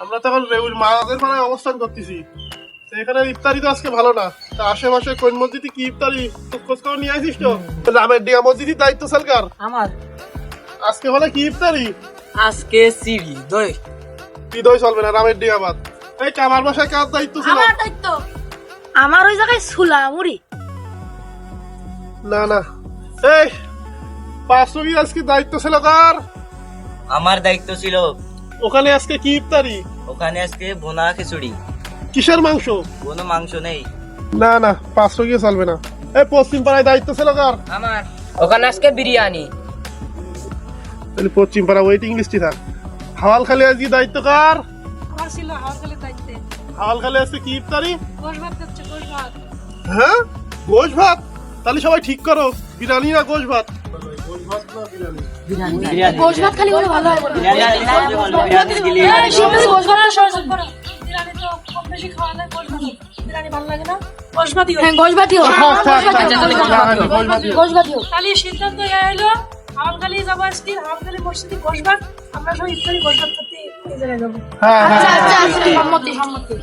আমরা তো এখন মাদের পাড়ায় অবস্থান করতেছি। এখানে ইফতারি তো আজকে ভালো না। তা আশেপাশে কোন মসজিদে কি ইফতারি খোঁজ খবর নিয়ে আসিস তো? রামের ডিয়া মসজিদের দায়িত্ব সরকার আমার আজকে হলে কি ইফতারি? আজকে সিঁড়ি দই কি দই চলবে না, রামের ডিয়া বাদ। এই কামার বাসায় কার দায়িত্ব ছিল? আমার দায়িত্ব। আমার ওই জায়গায় সুলা মুড়ি। না না, এই 500 কি আজকে দায়িত্ব ছিল কার? আমার দায়িত্ব ছিল। ওখানে আজকে কি ইফতারি? ওখানে আজকে বোনা খিচুড়ি। কিসের মাংস? কোনো মাংস নেই। না না, 500 কি চলবে না। এই পশ্চিম পাড়ায় দায়িত্ব ছিল কার? আমার ওখানে আজকে বিরিয়ানি। তাহলে পশ্চিম পাড়া ওয়েটিং লিস্টে থাক। হাওয়াল খালি আজকে দায়িত্ব কার? আমার ছিল হাওয়ালের দায়িত্বে। হাওয়াল খালি আজকে কি ইফতারি? গোশ ভাত খাচ্ছে, গোশ ভাত। হ্যাঁ, গোশ ভাত। তাহলে সবাই ঠিক করো, বিরিয়ানি না গোশ ভাত? গোশ ভাত না বিরিয়ানি? গোশ ভাত খালি হলে ভালো হয়। বিরিয়ানি শিবলি গোশ ভাত সহযোগ করো। বিরিয়ানি তো কম বেশি খাওয়া যায়, গোশ ভাত। বিরিয়ানি ভালো লাগে না? গোশ ভাতই হোক। হ্যাঁ, গোশ ভাতই হোক। গোশ ভাতই হোক। তাহলে সিদ্ধান্ত হলো হাওয়ালখালি যাবো আজকে, হাওয়ালখালি মসজিদে গোশ ভাত। আমরা সব ইফতারি গোশ ভাত করতে এই জায়গায় যাবো। হ্যাঁ হ্যাঁ আচ্ছা, সম্মতি সম্মতি।